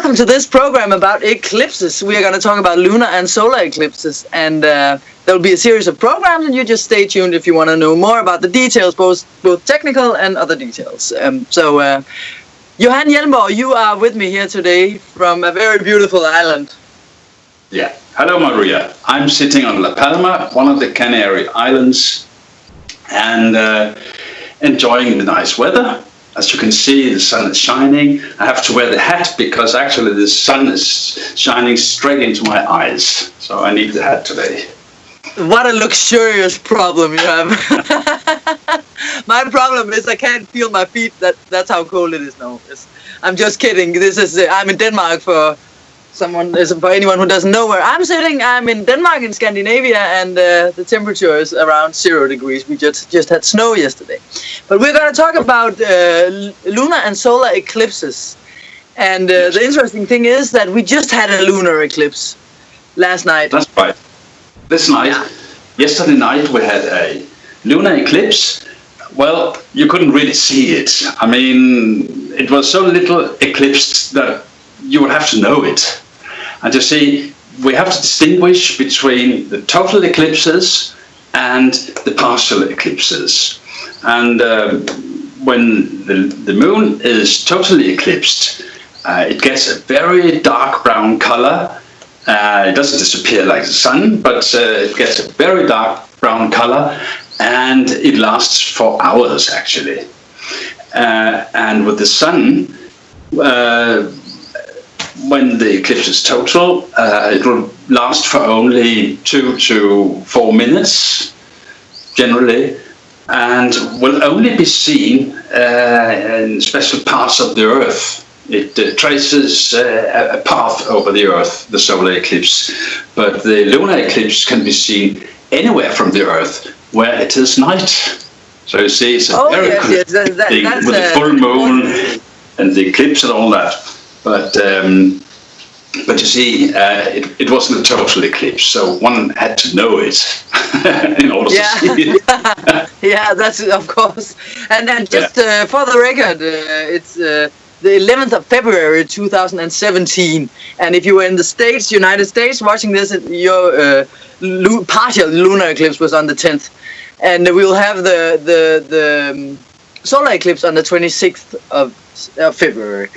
welcome to this program about eclipses. We are going to talk about lunar and solar eclipses, and there'll be a series of programs, and you just stay tuned if you want to know more about the details, both technical and other details. Johan Hjelmborg, you are with me here today from a very beautiful island. Yeah. Hello, Maria. I'm sitting on La Palma, one of the Canary Islands, and enjoying the nice weather. As you can see, the sun is shining. I have to wear the hat because actually the sun is shining straight into my eyes. So I need the hat today. What a luxurious problem you have. My problem is I can't feel my feet. That's how cold it is now. I'm just kidding. I'm in Denmark for anyone who doesn't know where I'm sitting. I'm in Denmark in Scandinavia, and the temperature is around 0 degrees. We just had snow yesterday. But we're going to talk about lunar and solar eclipses. And the interesting thing is that we just had a lunar eclipse last night. That's right. Yesterday night we had a lunar eclipse. Well, you couldn't really see it. I mean, it was so little eclipsed that you would have to know it. And you see, we have to distinguish between the total eclipses and the partial eclipses. And when the moon is totally eclipsed, it gets a very dark brown color. It doesn't disappear like the sun, but it gets a very dark brown color, and it lasts for hours actually. And with the sun, when the eclipse is total, it will last for only 2 to 4 minutes generally, and will only be seen in special parts of the Earth. It traces a path over the Earth, the solar eclipse, but the lunar eclipse can be seen anywhere from the Earth where it is night. So you see, it's a very good thing with the full moon and the eclipse and all that. But you see, it wasn't a total eclipse, so one had to know it in order to see it. Yeah, that's of course. And then just for the record, it's the 11th of February 2017, and if you were in the States, United States, watching this, your partial lunar eclipse was on the 10th, and we'll have the solar eclipse on the 26th of February.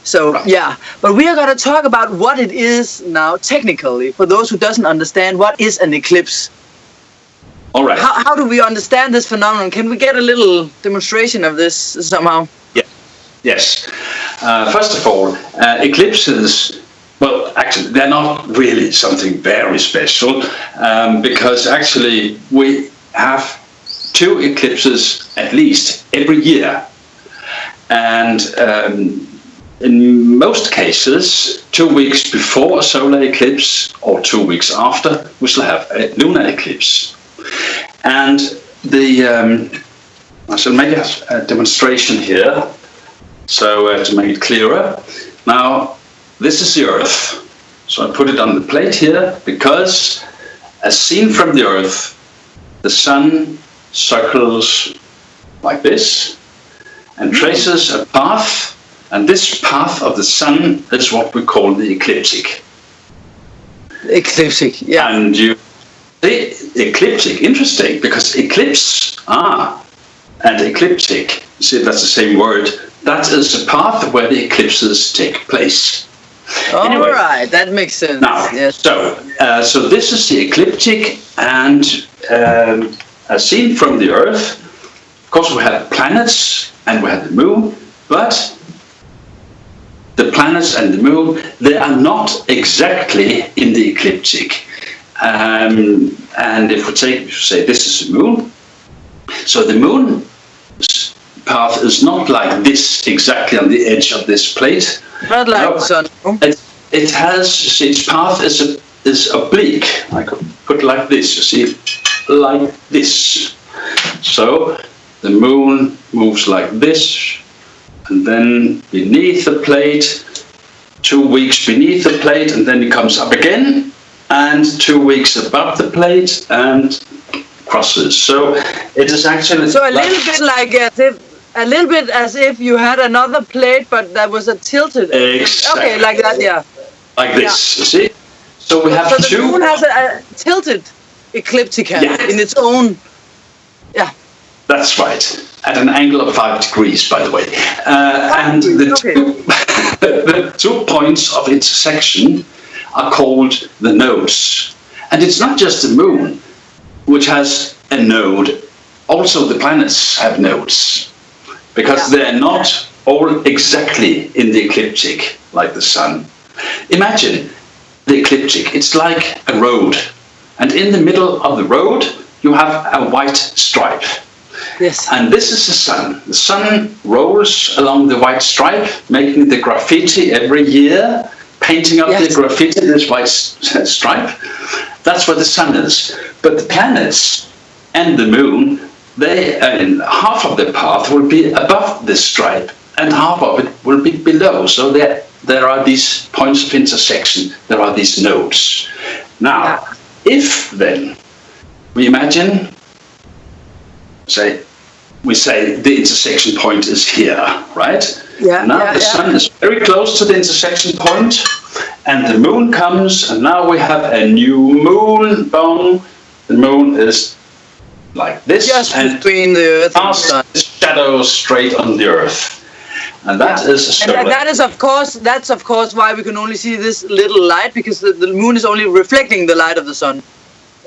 So yeah, but we are going to talk about what it is now technically for those who doesn't understand what is an eclipse. All right. How do we understand this phenomenon? Can we get a little demonstration of this somehow? Yes. First of all, eclipses, well, actually, they're not really something very special because actually we have 2 eclipses at least every year. And in most cases, 2 weeks before a solar eclipse or 2 weeks after, we shall have a lunar eclipse. And I shall make a demonstration here. So to make it clearer, now this is the Earth. So I put it on the plate here because, as seen from the Earth, the sun circles like this and traces a path, and this path of the sun is what we call the ecliptic. Ecliptic, yeah. And you see, ecliptic, interesting, because eclipse, and ecliptic, see, that's the same word. That is the path where the eclipses take place. Anyway, right, that makes sense. Now, yes. So this is the ecliptic, and as seen from the Earth, of course we have planets and we have the moon, but the planets and the moon, they are not exactly in the ecliptic. And if we say this is the moon, so the moon path is not like this exactly on the edge of this plate. Not like the sun. It has, its path is oblique. I could put it like this, you see, like this. So the moon moves like this, and then beneath the plate, 2 weeks beneath the plate, and then it comes up again, and 2 weeks above the plate, and crosses. So it is actually... So a little bit like as if A little bit as if you had another plate, but that was a tilted. Exactly. Okay, like that, yeah. Like this, you see? So we have so the two. moon has a tilted ecliptica in its own. Yeah. That's right. At an angle of 5 degrees, by the way. And the 2 points of intersection are called the nodes. And it's not just the moon which has a node. Also the planets have nodes. Because they're not all exactly in the ecliptic, like the sun. Imagine the ecliptic. It's like a road. And in the middle of the road, you have a white stripe. Yes. And this is the sun. The sun rolls along the white stripe, making the graffiti every year, painting up the graffiti, this white stripe. That's where the sun is. But the planets and the moon, they half of the path will be above this stripe, and half of it will be below. So there are these points of intersection. There are these nodes. Now, if then we imagine, we say the intersection point is here, right? Now the sun is very close to the intersection point, and the moon comes, and now we have a new moon. Boom. The moon is like this, just and between the Earth and the sun. The shadow straight on the Earth, and that is a solar. And that's of course why we can only see this little light, because the moon is only reflecting the light of the sun.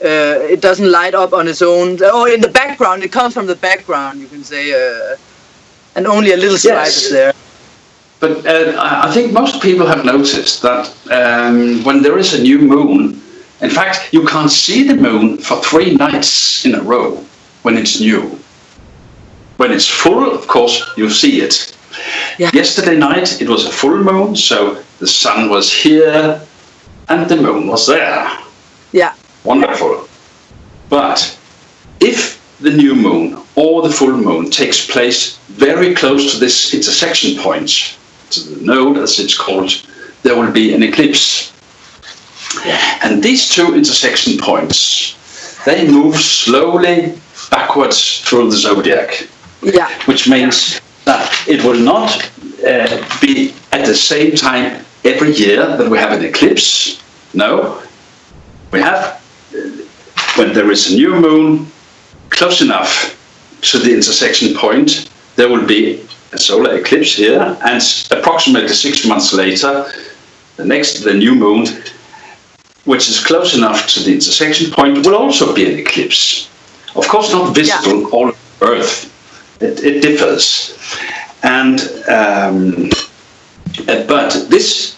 It doesn't light up on its own, or in the background. It comes from the background, you can say, and only a little stripe is there. But I think most people have noticed that when there is a new moon, in fact, you can't see the moon for 3 nights in a row when it's new. When it's full, of course, you see it. Yesterday night, it was a full moon, so the sun was here and the moon was there. Yeah. Wonderful. But if the new moon or the full moon takes place very close to this intersection point, to the node as it's called, there will be an eclipse. And these 2 intersection points, they move slowly backwards through the zodiac. Which means that it will not be at the same time every year that we have an eclipse. No, we have, when there is a new moon close enough to the intersection point, there will be a solar eclipse here, and approximately 6 months later, the new moon, which is close enough to the intersection point, will also be an eclipse. Of course, not visible all over Earth. It differs. And but this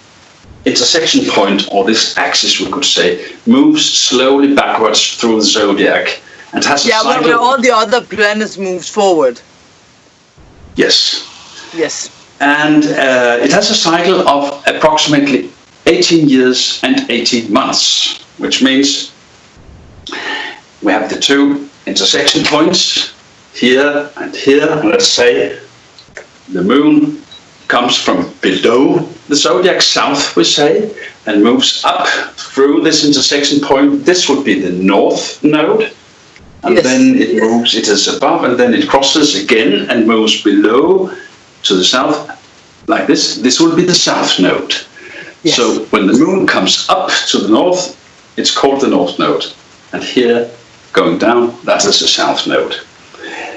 intersection point, or this axis, we could say, moves slowly backwards through the zodiac and has a cycle. Where all the other planets moves forward. Yes. Yes. And it has a cycle of approximately 18 years and 18 months, which means we have the 2 intersection points here and here. Let's say the moon comes from below the zodiac, south we say, and moves up through this intersection point. This would be the north node, and then it moves, it is above, and then it crosses again and moves below to the south, like this. This will be the south node. So when the moon comes up to the north, it's called the north node, and here going down, that is the south node.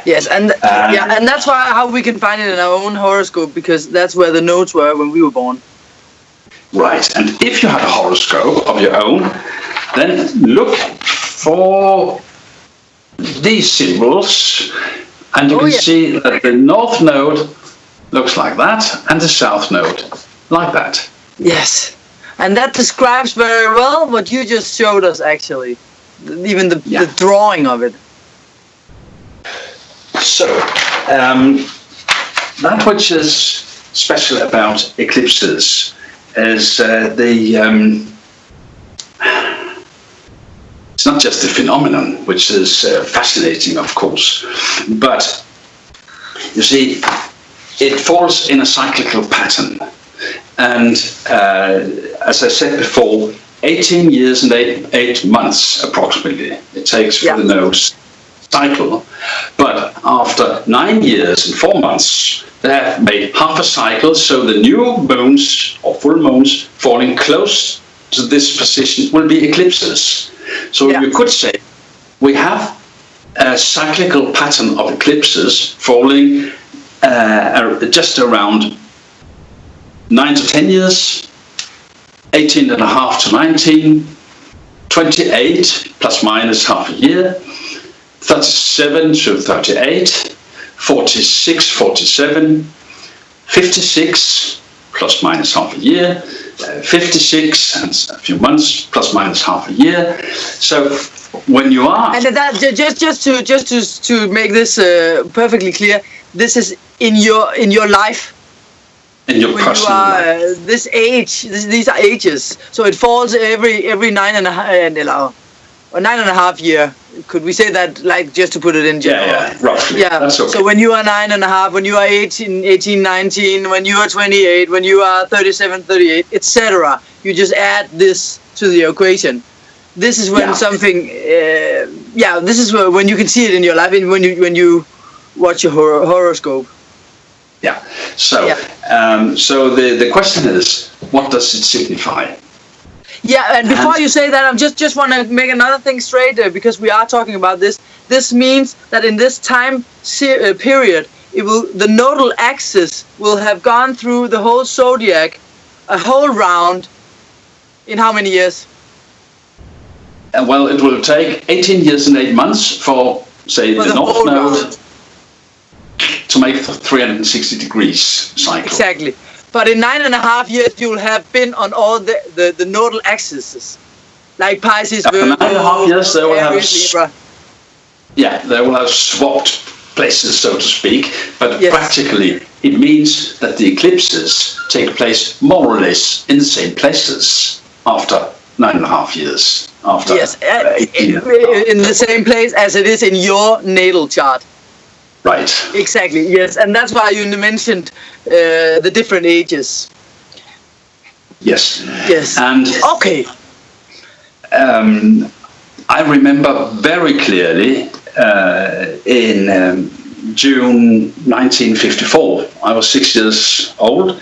Yes, and that's how we can find it in our own horoscope, because that's where the nodes were when we were born. Right, and if you have a horoscope of your own, then look for these symbols, and you can see that the north node looks like that, and the south node like that. Yes, and that describes very well what you just showed us, actually, even the drawing of it. So, that which is special about eclipses is it's not just the phenomenon, which is fascinating, of course, but you see, it falls in a cyclical pattern. And as I said before, 18 years and 8 months approximately it takes for the nodes cycle, but after 9 years and 4 months, they have made half a cycle, so the new moons or full moons falling close to this position will be eclipses. So you could say we have a cyclical pattern of eclipses falling just around 9 to 10 years, 18 and a half to 19, 28 plus minus half a year, 37 to 38, 46, 47, 56 plus minus half a year, 56 and a few months plus minus half a year. So when you are, and that just to make this perfectly clear, this is in your life. In your when personal you are life. this age, these are ages. So it falls every 9.5 year. Could we say that, like, just to put it in general? Yeah, roughly. Yeah. That's okay. So when you are 9.5, when you are 18, 19, when you are 28, when you are 37, 38, etc., you just add this to the equation. This is when something. This is when you can see it in your life, and when you watch your horoscope. Yeah. So, so the question is, what does it signify? Yeah, and before you say that, I just want to make another thing straight, because we are talking about this. This means that in this time period, the nodal axis will have gone through the whole zodiac, a whole round, in how many years? Well, it will take 18 years and 8 months for, say, the North Node to make the 360 degrees cycle. Exactly. But in 9.5 years, you will have been on all the nodal axes, like Pisces, Virgo, 9.5 years, they will have Libra. Yeah, they will have swapped places, so to speak. But practically, it means that the eclipses take place more or less in the same places after 9.5 years. After in the same place as it is in your natal chart. Right. Exactly, yes. And that's why you mentioned the different ages. Yes. Yes. And okay. I remember very clearly in June 1954, I was 6 years old,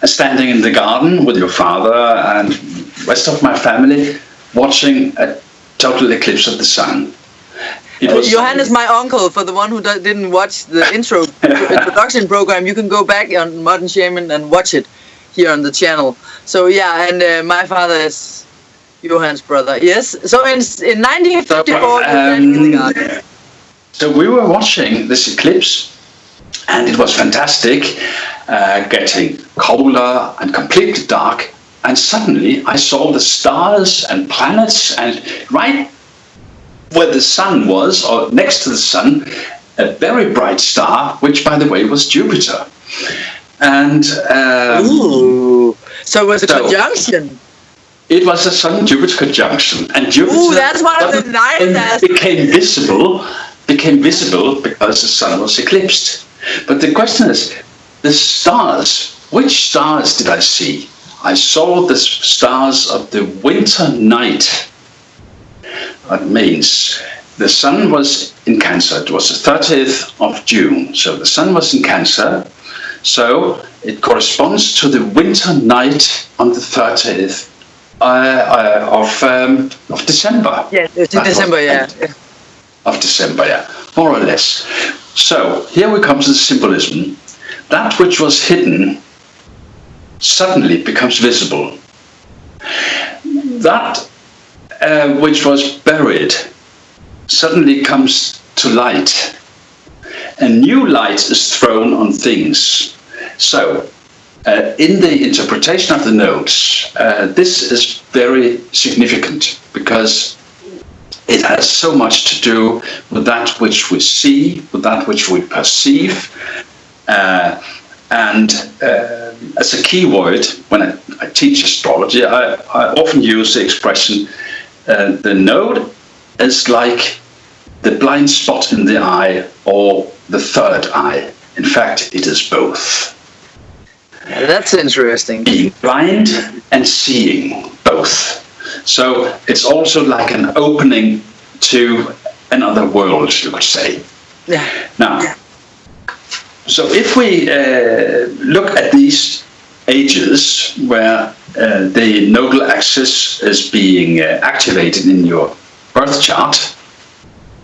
standing in the garden with your father and the rest of my family, watching a total eclipse of the sun. Johan is my uncle. For the one who didn't watch the introduction program, you can go back on Modern Shaman and watch it here on the channel. So yeah, and my father is Johan's brother. Yes. So in 1954, so we were watching this eclipse, and it was fantastic, getting colder and completely dark. And suddenly I saw the stars and planets, and right where the sun was, or next to the sun, a very bright star, which, by the way, was Jupiter. And so it was a conjunction. It was a Sun-Jupiter conjunction, and Jupiter that's one of the nice became visible because the sun was eclipsed. But the question is, the stars. Which stars did I see? I saw the stars of the winter night. That means the sun was in Cancer. It was the 30th of June. So the sun was in Cancer. So it corresponds to the winter night on the 30th of December. Yeah, it's in December, Of December, yeah. More or less. So here we come to the symbolism. That which was hidden suddenly becomes visible. That which was buried suddenly comes to light. A new light is thrown on things. So, in the interpretation of the nodes, this is very significant because it has so much to do with that which we see, with that which we perceive. And as a key word, when I teach astrology, I often use the expression, the node is like the blind spot in the eye or the third eye. In fact, it is both. That's interesting. Being blind and seeing both. So it's also like an opening to another world, you could say. Yeah. Now, so if we look at these ages where the nodal axis is being activated in your birth chart,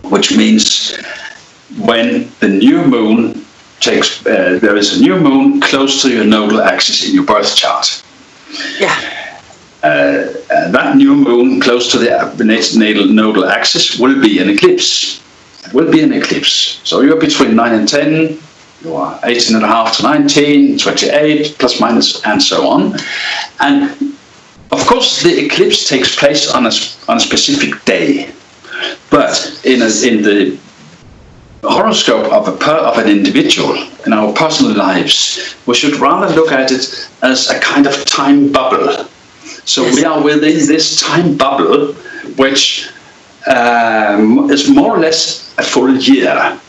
which means when the new moon takes, there is a new moon close to your nodal axis in your birth chart. Yeah. That new moon close to the nodal axis will be an eclipse. It will be an eclipse. So you're between 9 and 10, you are 18.5 to 19, 28, plus minus, and so on. And of course, the eclipse takes place on a specific day. But in the horoscope of an individual, in our personal lives, we should rather look at it as a kind of time bubble. So we are within this time bubble, which is more or less a full year.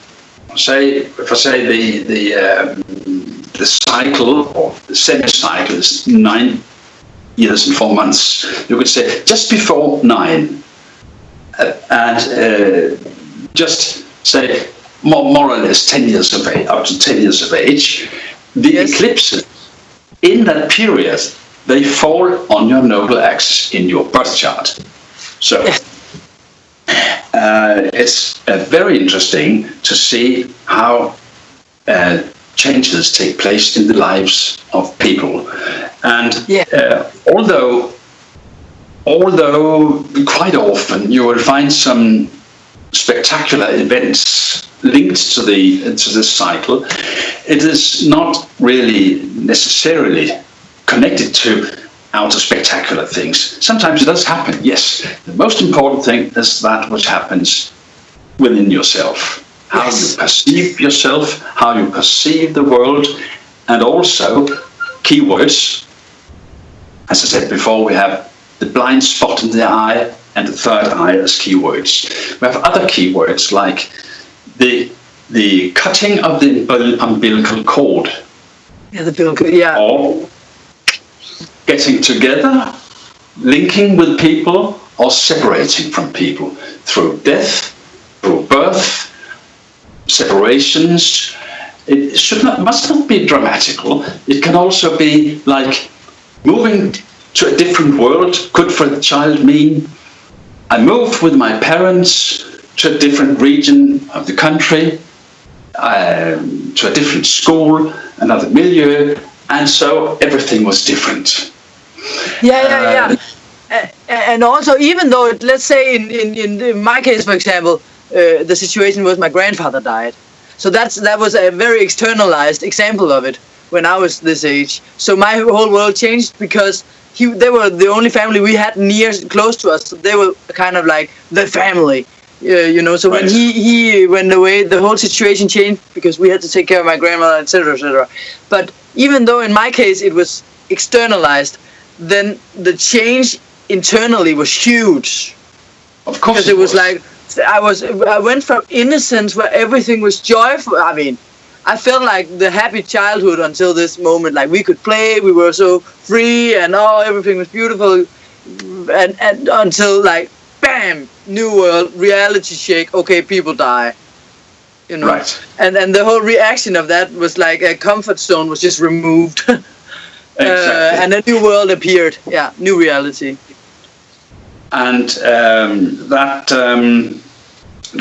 If I say the cycle or the semi-cycle is 9 years and 4 months, you could say just before 9, and just say more or less 10 years of age, up to 10 years of age. The eclipses in that period, they fall on your nodal axis in your birth chart. So it's very interesting to see how changes take place in the lives of people. And although quite often you will find some spectacular events linked to this cycle, it is not really necessarily connected to outer spectacular things. Sometimes it does happen, yes. The most important thing is that which happens within yourself. How you perceive yourself, how you perceive the world, and also keywords. As I said before, we have the blind spot in the eye and the third eye as keywords. We have other keywords like the cutting of the umbilical cord. Yeah, the umbilical, yeah. Or getting together, linking with people, or separating from people through death, through birth, separations. It must not be dramatical. It can also be like moving to a different world. Could for the child mean I moved with my parents to a different region of the country, to a different school, another milieu, and so everything was different. And also, even though, let's say in my case, for example, the situation was my grandfather died. So that was a very externalized example of it when I was this age. So my whole world changed because they were the only family we had close to us. So they were kind of like the family, you know. So when he went away, the whole situation changed because we had to take care of my grandmother, etc., etc. But even though in my case it was externalized, then the change internally was huge. Of course, because it was like I went from innocence where everything was joyful. I mean, I felt like the happy childhood until this moment. Like we could play, we were so free, and everything was beautiful. And until like, bam, new world, reality shake. Okay, people die. You know, and the whole reaction of that was like a comfort zone was just removed. Exactly. And a new world appeared. Yeah, new reality. And that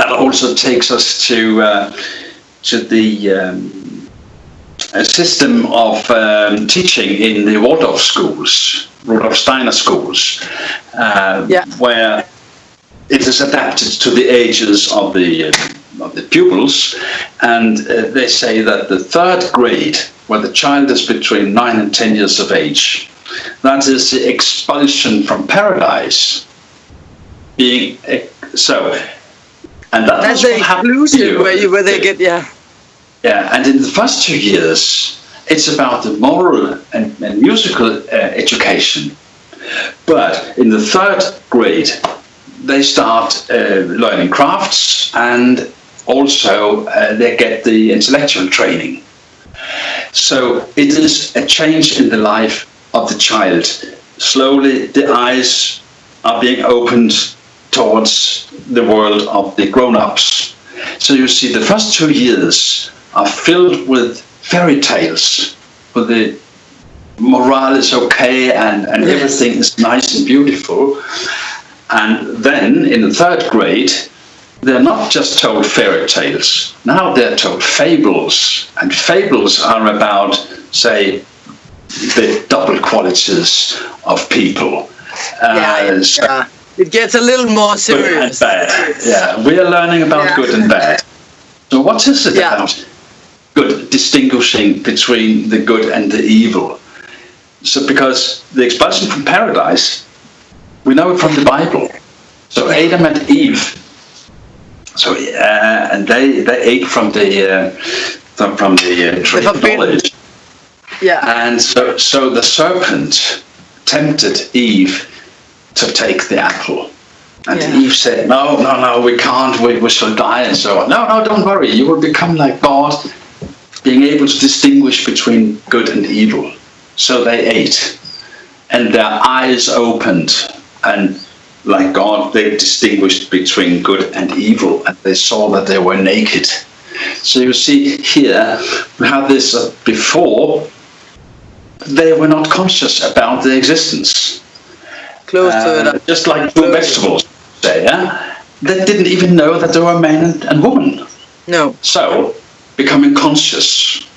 also takes us to the system of teaching in the Waldorf schools, Rudolf Steiner schools, where it is adapted to the ages of the pupils, and they say that the third grade, where the child is between 9 and 10 years of age, that is the expulsion from paradise. Being so, and that's the exclusion where they get and in the first 2 years it's about the moral and musical education, but in the third grade they start learning crafts, and also they get the intellectual training. So it is a change in the life of the child. Slowly the eyes are being opened towards the world of the grown-ups. So you see, the first 2 years are filled with fairy tales, where the morale is okay and everything is nice and beautiful. And then in the 3rd grade, they're not just told fairy tales. Now they're told fables. And fables are about, say, the double qualities of people. It gets a little more serious. Good and bad. Yeah, we are learning about good and bad. So what is it about good, distinguishing between the good and the evil? So because the expulsion from paradise, we know it from the Bible. So Adam and Eve, and they ate from the tree of knowledge. Yeah. And so the serpent tempted Eve to take the apple. And Eve said, no, we can't, we shall die, and so on. No, don't worry, you will become like God, being able to distinguish between good and evil. So they ate, and their eyes opened, and like God, they distinguished between good and evil, and they saw that they were naked. So you see here, we have this before, they were not conscious about their existence. Close to it. Just like two vegetables, say, they didn't even know that they were man and woman. No. So, becoming conscious,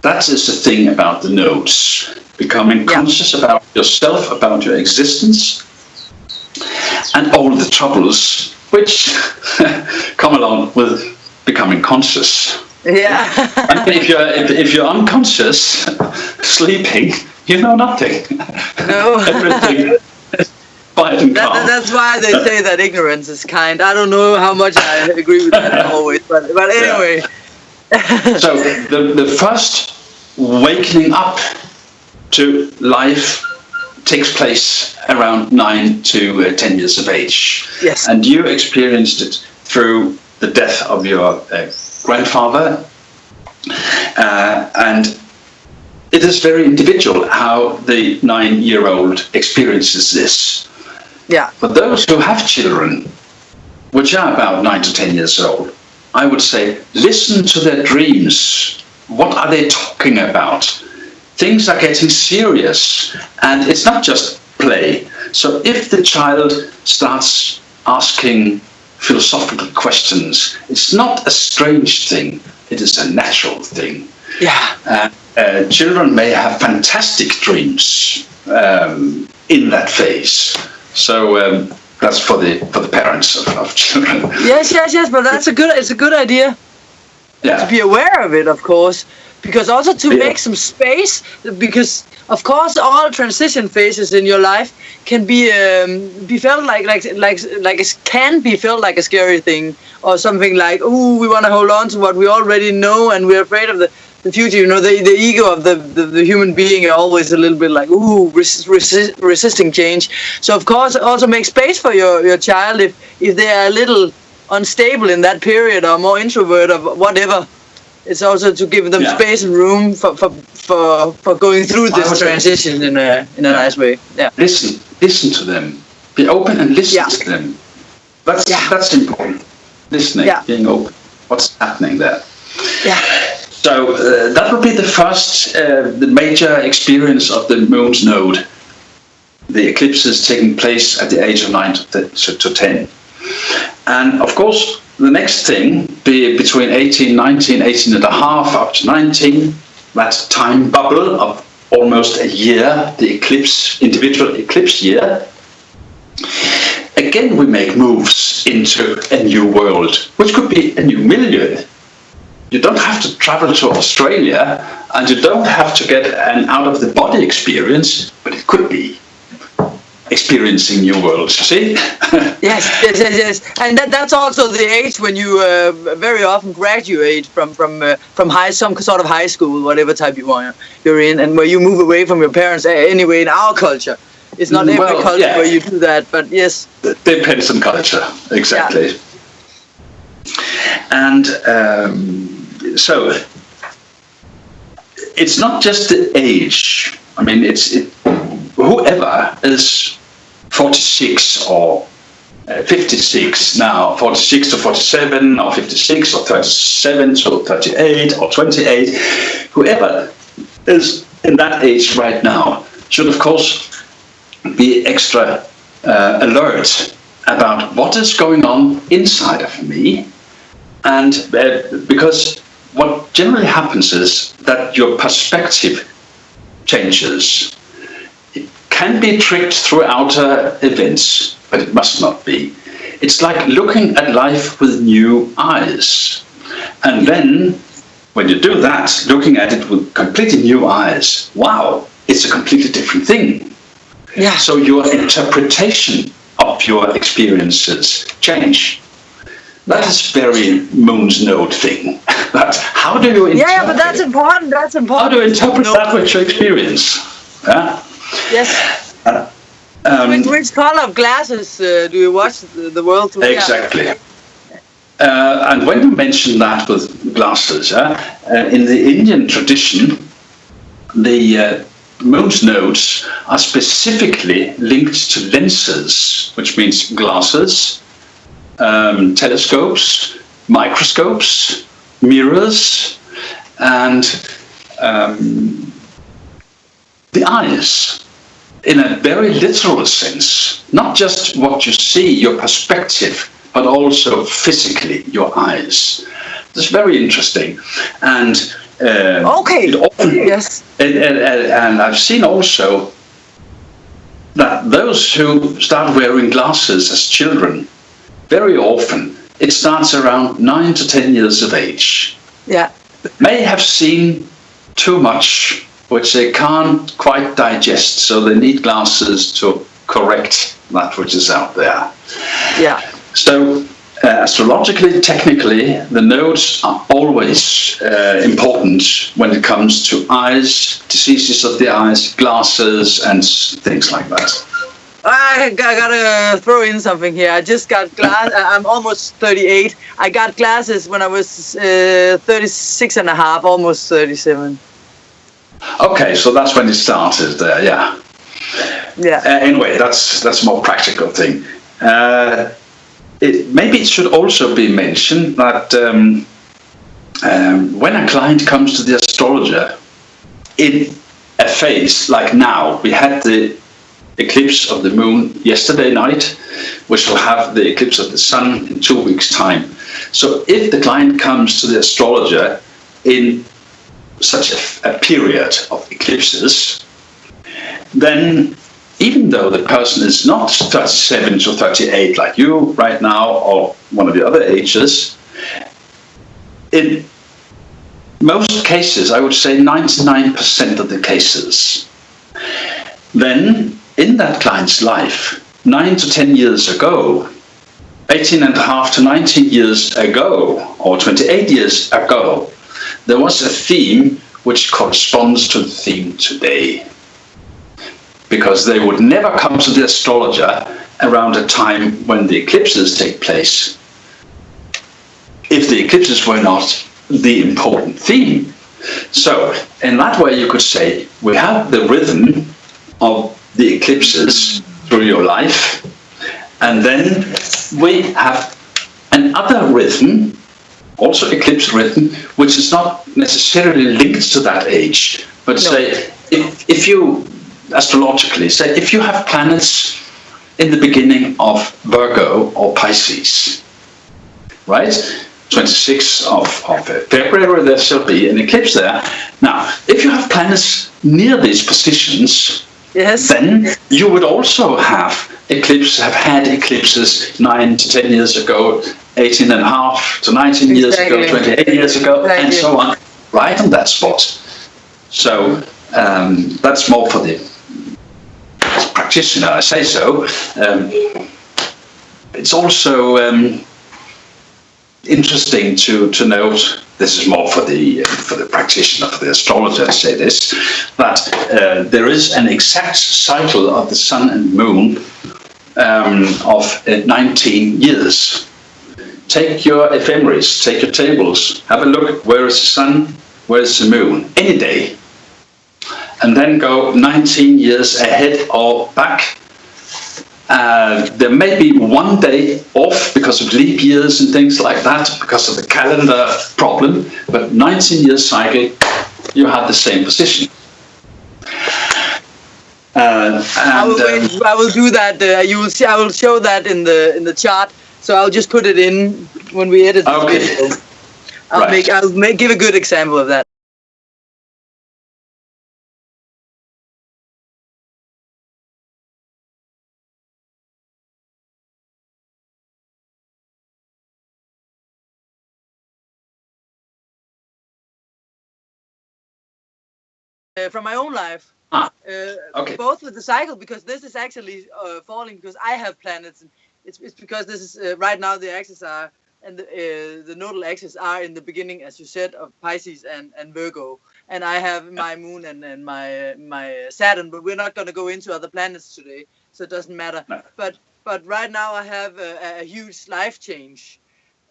that is the thing about the nodes. Becoming conscious about yourself, about your existence, and all the troubles which come along with becoming conscious. Yeah. I mean, if you're unconscious, sleeping, you know nothing. No. Everything is quiet and calm. That's why they say that ignorance is kind. I don't know how much I agree with that always, but anyway. So the first wakening up to life takes place around 9 to 10 years of age. Yes. And you experienced it through the death of your grandfather. And it is very individual how the 9-year-old experiences this. Yeah. For those who have children, which are about 9 to 10 years old, I would say, listen to their dreams. What are they talking about? Things are getting serious, and it's not just play. So if the child starts asking philosophical questions, it's not a strange thing, it is a natural thing. Yeah. Children may have fantastic dreams in that phase. So that's for the parents of children. Yes, but it's a good idea. Yeah. To be aware of it, of course, because also to make some space, because of course all transition phases in your life can be felt like it can be felt like a scary thing, or something like, oh, we want to hold on to what we already know and we're afraid of the future. You know, the ego of the human being are always a little bit like, ooh, resisting change. So of course also make space for your child if they are a little unstable in that period or more introvert or whatever. It's also to give them space and room for going through this transition in a nice way. Yeah. Listen to them. Be open and listen to them. That's important. Listening, being open. What's happening there? Yeah. So that would be the first, the major experience of the moon's node. The eclipses taking place at the age of 9 to 10. And of course, the next thing, be between 18, 19, 18 and a half, up to 19, that time bubble of almost a year, the individual eclipse year. Again, we make moves into a new world, which could be a new milieu. You don't have to travel to Australia, and you don't have to get an out-of-the-body experience, but it could be experiencing new worlds, see? Yes. And that's also the age when you very often graduate from some sort of high school, whatever type you're in, and where you move away from your parents. Anyway, in our culture, it's not every culture where you do that, but yes. It depends on culture, exactly. Yeah. And so it's not just the age. I mean, whoever is 46 or 56 now, 46 to 47, or 56 or 37 to 38 or 28, whoever is in that age right now should of course be extra alert about what is going on inside of me, and because what generally happens is that your perspective changes. It can be tricked through outer events, but it must not be. It's like looking at life with new eyes. And then, when you do that, looking at it with completely new eyes, wow, it's a completely different thing. Yeah. So your interpretation of your experiences change. That is very Moon's node thing. But how do you interpret? Yeah, but that's important. That's important. How do you interpret that with your experience? Yeah? Yes. Which color of glasses do you watch the world through? Exactly. And when you mention that with glasses, in the Indian tradition, the Moon's nodes are specifically linked to lenses, which means glasses, telescopes, microscopes, mirrors, and the eyes, in a very literal sense. Not just what you see, your perspective, but also physically, your eyes. That's very interesting. And okay. Yes. And I've seen also that those who start wearing glasses as children, very often it starts around 9 to 10 years of age. Yeah. May have seen too much, which they can't quite digest, so they need glasses to correct that which is out there. Yeah. So astrologically, technically, the nodes are always important when it comes to eyes, diseases of the eyes, glasses, and things like that. I gotta throw in something here. I just got glass. I'm almost 38. I got glasses when I was 36 and a half, almost 37. Okay, so that's when it started there, yeah. Yeah. Anyway, that's a more practical thing. Maybe it should also be mentioned that when a client comes to the astrologer in a phase like now, we had the eclipse of the moon yesterday night, we shall have the eclipse of the sun in 2 weeks' time. So if the client comes to the astrologer in such a period of eclipses, then even though the person is not 37 to 38 like you right now, or one of the other ages, in most cases, I would say 99% of the cases, then in that client's life, 9 to 10 years ago, 18 and a half to 19 years ago, or 28 years ago, there was a theme which corresponds to the theme today. Because they would never come to the astrologer around a time when the eclipses take place if the eclipses were not the important theme. So in that way you could say we have the rhythm of the eclipses through your life, and then we have another rhythm, also eclipse rhythm, which is not necessarily linked to that age, but no. Say if you astrologically say if you have planets in the beginning of Virgo or Pisces, right, 26th of February there shall be an eclipse there. Now if you have planets near these positions, yes, then you would also have had eclipses 9 to 10 years ago, 18 and a half to 19 years ago, 28 years ago, and so on, right on that spot. So that's more for the practitioner, I say so. It's also interesting to note, this is more for the practitioner, for the astrologer to say this, that there is an exact cycle of the sun and moon of 19 years. Take your ephemeris, take your tables, have a look, where is the sun, where is the moon, any day. And then go 19 years ahead or back, There may be one day off because of leap years and things like that, because of the calendar problem, but 19 years cycle, you have the same position. I will do that. You will see. I will show that in the chart. So I'll just put it in when we edit this video. I'll give a good example of that. From my own life, both with the cycle, because this is actually falling because I have planets. And it's because this is right now the axes are, and the nodal axes are in the beginning, as you said, of Pisces and Virgo, and I have my moon and my Saturn, but we're not going to go into other planets today, so it doesn't matter. No. But right now I have a huge life change.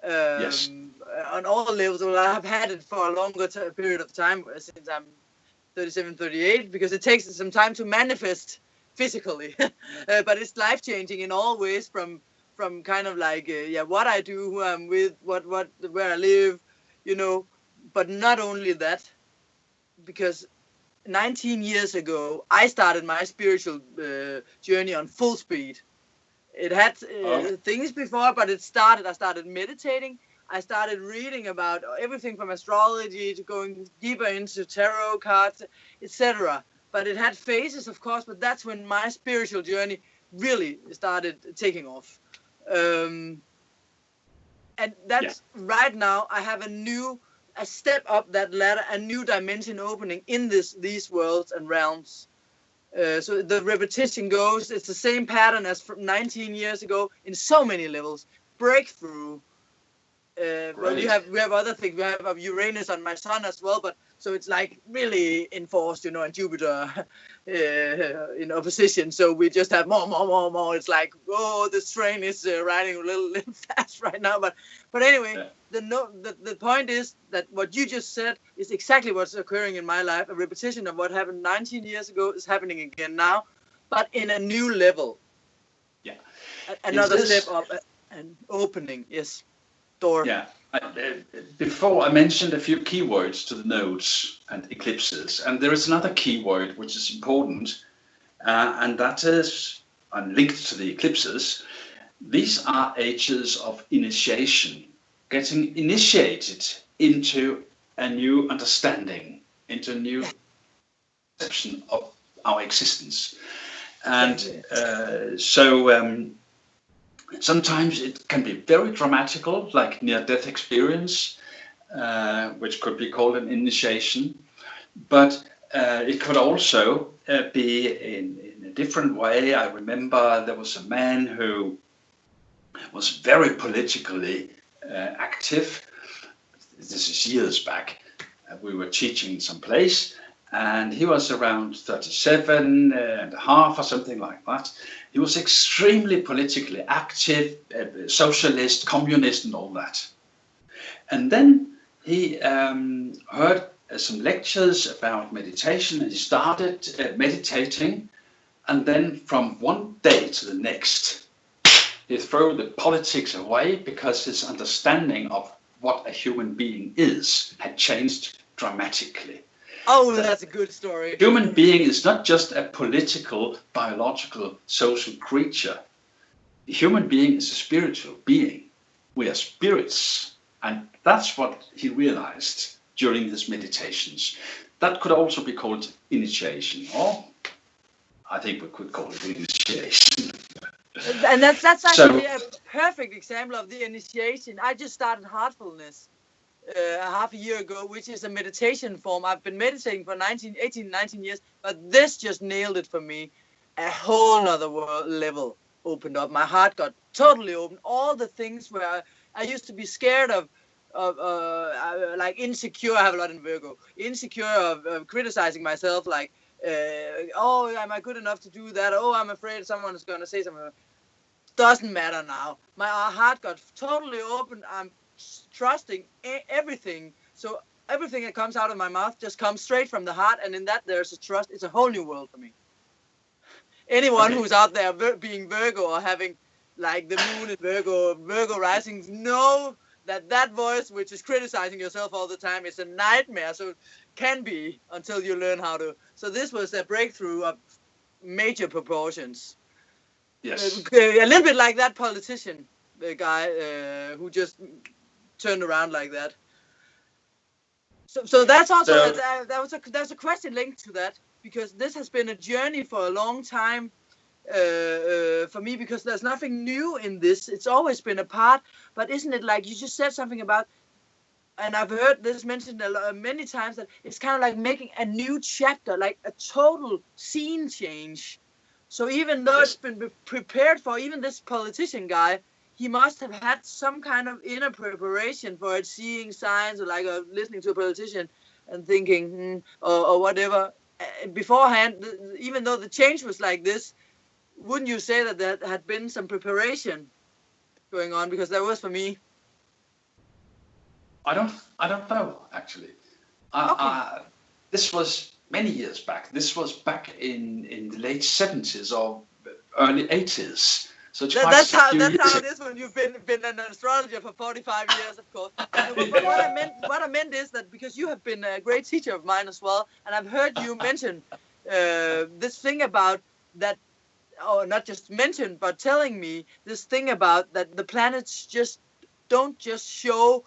On all levels. Well, I have had it for a longer period of time since I'm 37, 38, because it takes some time to manifest physically, but it's life-changing in all ways, from kind of like what I do, who I'm with, where I live, but not only that, because 19 years ago I started my spiritual journey on full speed. It had things before, but I started meditating. I started reading about everything from astrology to going deeper into tarot cards, etc. But it had phases, of course, but that's when my spiritual journey really started taking off. And that's right now I have a step up that ladder, a new dimension opening in these worlds and realms. So the repetition goes, it's the same pattern as from 19 years ago in so many levels. Breakthrough. Well, we have other things. We have Uranus on my sun as well, but so it's like really enforced, and Jupiter in opposition. So we just have more. It's like, this train is riding a little fast right now. But anyway, the point is that what you just said is exactly what's occurring in my life. A repetition of what happened 19 years ago is happening again now, but in a new level. Yeah. Another step up and opening. Yes. Door. Yeah. Before I mentioned a few keywords to the nodes and eclipses, and there is another keyword which is important, and that is linked to the eclipses. These are ages of initiation, getting initiated into a new understanding, into a new perception of our existence, and sometimes it can be very dramatical, like near-death experience, which could be called an initiation. But it could also be in a different way. I remember there was a man who was very politically active. This is years back. We were teaching someplace, and he was around 37 and a half or something like that. He was extremely politically active, socialist, communist, and all that. And then he heard some lectures about meditation, and he started meditating. And then from one day to the next, he threw the politics away, because his understanding of what a human being is had changed dramatically. Oh, that's a good story. Human being is not just a political, biological, social creature. The human being is a spiritual being. We are spirits. And that's what he realized during his meditations. That could also be called initiation, or I think we could call it initiation. And that's actually a perfect example of the initiation. I just started heartfulness half a year ago, which is a meditation form. I've been meditating for 18, 19 years, but this just nailed it for me. A whole nother level opened up. My heart got totally open. All the things where I used to be scared of like insecure. I have a lot in Virgo. Insecure of criticizing myself, like, am I good enough to do that? Oh, I'm afraid someone is going to say something. Doesn't matter now. My heart got totally open. I'm trusting everything. So everything that comes out of my mouth just comes straight from the heart, and in that there's a trust. It's a whole new world for me. anyone who's out there being Virgo or having like the moon in Virgo risings, know that voice which is criticizing yourself all the time is a nightmare. So it can be until you learn how to. So this was a breakthrough of major proportions. Yes. A little bit like that politician, the guy who just turned around like that. So that's also that's a question linked to that, because this has been a journey for a long time for me, because there's nothing new in this. It's always been a part, but isn't it like you just said something about, and I've heard this mentioned many times, that it's kind of like making a new chapter, like a total scene change. So even though it's been prepared for, even this politician guy, he must have had some kind of inner preparation for it, seeing signs or like listening to a politician and thinking or whatever beforehand. Even though the change was like this, wouldn't you say that there had been some preparation going on? Because there was for me. I don't know actually. This was many years back. This was back in the late 70s or early 80s. So that's how it is when you've been an astrologer for 45 years, of course. But what I meant is that because you have been a great teacher of mine as well, and I've heard you mention this thing about that, or not just mention, but telling me this thing about that the planets just don't just show.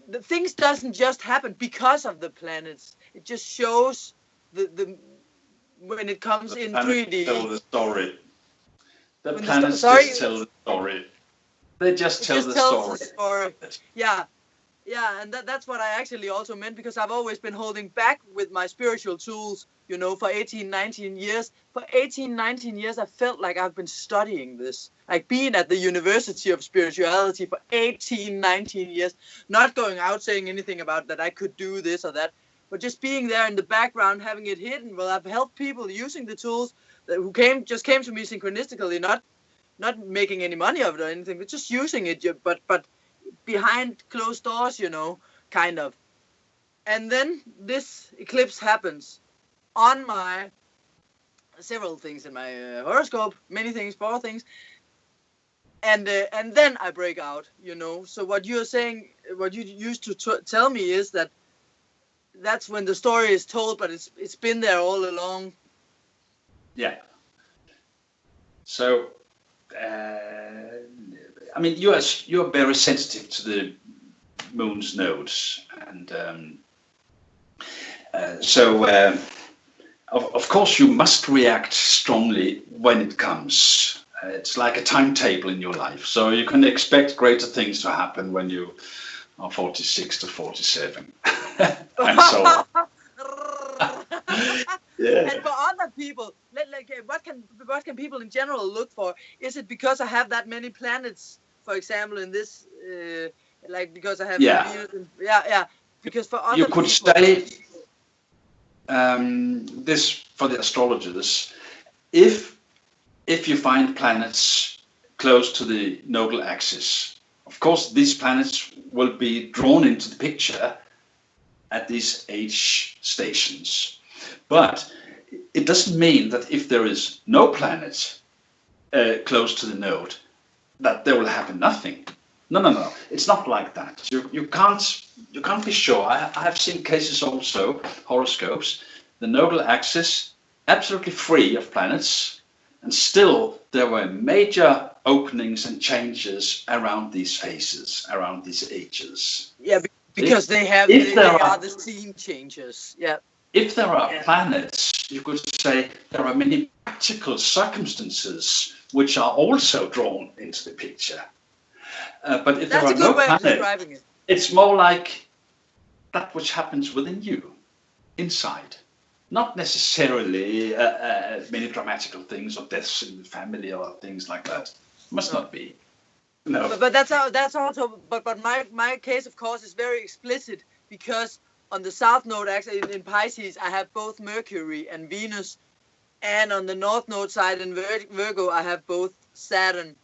The things doesn't just happen because of the planets. It just shows the when it comes in 3D. Tell the story. The planets just tell the story. They just tell the story. Yeah, and that's what I actually also meant, because I've always been holding back with my spiritual tools, for 18, 19 years. For 18, 19 years, I felt like I've been studying this, like being at the University of Spirituality for 18, 19 years, not going out saying anything about that I could do this or that, but just being there in the background, having it hidden. Well, I've helped people using the tools who came to me synchronistically, not making any money of it or anything, but just using it, but behind closed doors, kind of. And then this eclipse happens on my several things in my horoscope, many things, 4 things, and then I break out, So what you're saying, what you used to tell me is that that's when the story is told, but it's been there all along. Yeah. So, you're very sensitive to the moon's nodes, and of course you must react strongly when it comes. It's like a timetable in your life, so you can expect greater things to happen when you are 46 to 47, and so on. Yeah. And for other people, what can people in general look for? Is it because I have that many planets, for example, in this, because I have Venus? Because for other you could people, say this for the astrologers: if you find planets close to the nodal axis, of course these planets will be drawn into the picture at these age stations. But it doesn't mean that if there is no planet close to the node, that there will happen nothing. No. It's not like that. You can't be sure. I have seen cases also, horoscopes, the nodal axis absolutely free of planets, and still there were major openings and changes around these phases, around these ages. Yeah, because they are the scene changes. Yeah. If there are planets, you could say there are many practical circumstances which are also drawn into the picture. But if there are no planets, it's more like that which happens within you, inside. Not necessarily many dramatical things or deaths in the family or things like that. Must not be. No. But that's also. But my case, of course, is very explicit, because on the south node, actually in Pisces, I have both Mercury and Venus, and on the north node side in Virgo, I have both Saturn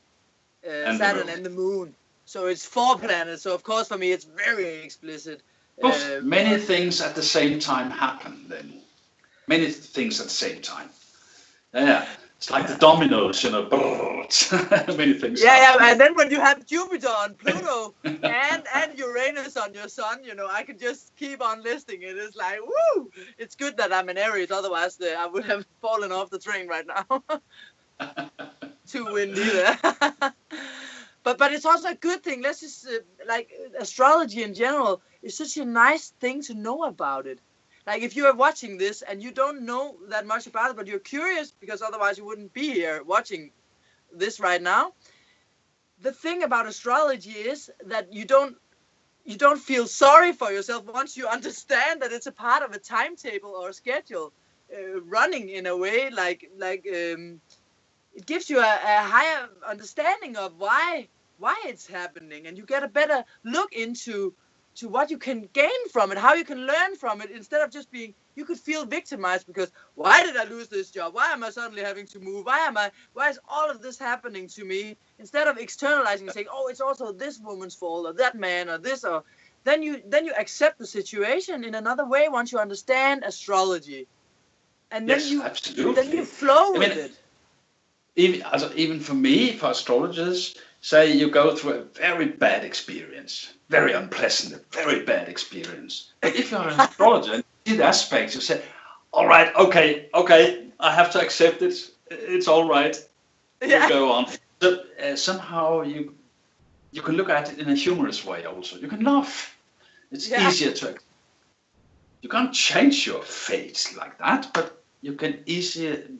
and the Moon. So it's 4 planets. So of course, for me, it's very explicit. Many things at the same time happen then. Many things at the same time. Yeah. It's like the dominoes, you know, many things. Yeah, and then when you have Jupiter on Pluto and Uranus on your sun, you know, I could just keep on listing it. It's like, woo! It's good that I'm in Aries, otherwise I would have fallen off the train right now. Too windy there. But it's also a good thing. Let's just like astrology in general is such a nice thing to know about it. Like if you are watching this and you don't know that much about it, but you're curious, because otherwise you wouldn't be here watching this right now. The thing about astrology is that you don't feel sorry for yourself once you understand that it's a part of a timetable or a schedule running in a way like it gives you a higher understanding of why it's happening, and you get a better look into what you can gain from it, how you can learn from it, instead of just being, you could feel victimized because why did I lose this job? Why am I suddenly having to move? Why is all of this happening to me? Instead of externalizing and saying, oh, it's also this woman's fault or that man or this, or then you accept the situation in another way once you understand astrology. And then you flow with it. Even for me, for astrologers, say you go through a very bad experience, very unpleasant, very bad experience. But if you're an astrologer and you see the aspects, you say, all right, okay, I have to accept it. It's all right. We'll go on. So somehow you can look at it in a humorous way also. You can laugh. It's easier to. You can't change your fate like that, but you can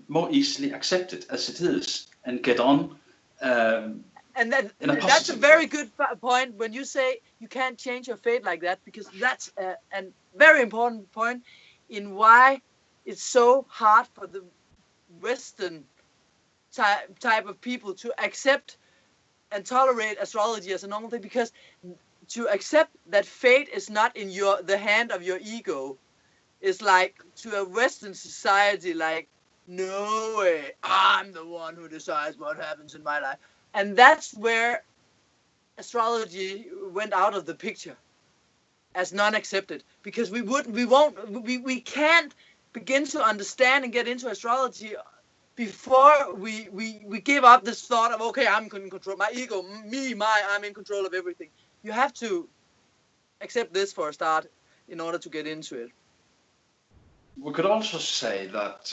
more easily accept it as it is and get on. And that's a very good point when you say you can't change your fate like that, because that's a very important point in why it's so hard for the Western type of people to accept and tolerate astrology as a normal thing, because to accept that fate is not in the hand of your ego is like, to a Western society, like, no way, I'm the one who decides what happens in my life. And that's where astrology went out of the picture as non-accepted, because we can't begin to understand and get into astrology before we give up this thought of, okay, I'm in control, my ego, I'm in control of everything. You have to accept this for a start in order to get into it. We could also say that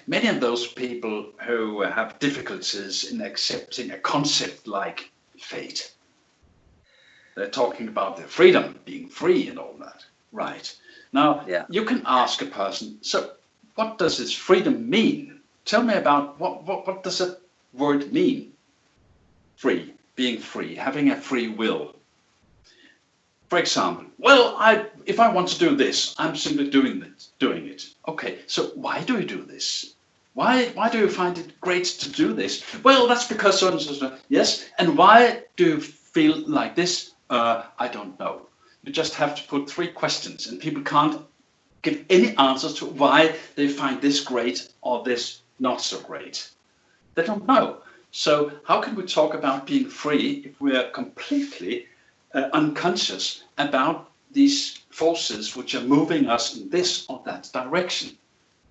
many of those people who have difficulties in accepting a concept like fate, they're talking about their freedom, being free and all that. Right. Now, you can ask a person, so what does this freedom mean? Tell me about what does that word mean? Free, being free, having a free will. For example, well, if I want to do this, I'm simply doing it. Okay, so why do you do this? Why do you find it great to do this? Well, that's because so and so. Yes, and why do you feel like this? I don't know. You just have to put 3 questions, and people can't give any answers to why they find this great or this not so great. They don't know. So how can we talk about being free if we are completely unconscious about these forces which are moving us in this or that direction?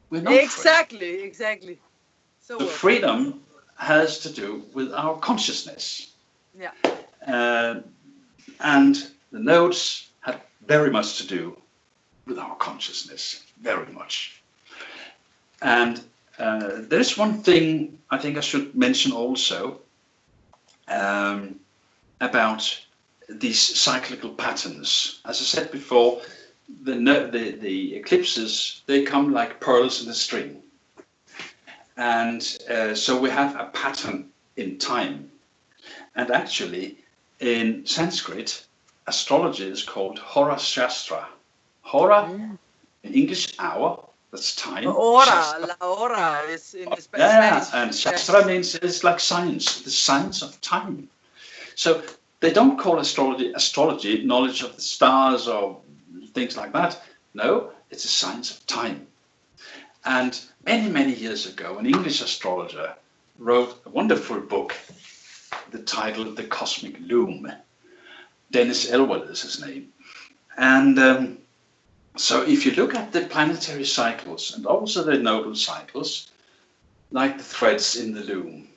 We're not free. Exactly. So the freedom has to do with our consciousness. Yeah. And the nodes have very much to do with our consciousness, very much. And there's one thing I think I should mention also about these cyclical patterns. As I said before, the eclipses, they come like pearls in a string. And so we have a pattern in time. And actually, in Sanskrit, astrology is called Hora Shastra. Hora, in English, hour, that's time. La hora is in Spanish. Yeah, and Shastra means it's like science, the science of time. So they don't call astrology, knowledge of the stars or things like that. No, it's a science of time. And many, many years ago, an English astrologer wrote a wonderful book, the title The Cosmic Loom. Dennis Elwell is his name. And so if you look at the planetary cycles and also the nodal cycles, like the threads in the loom.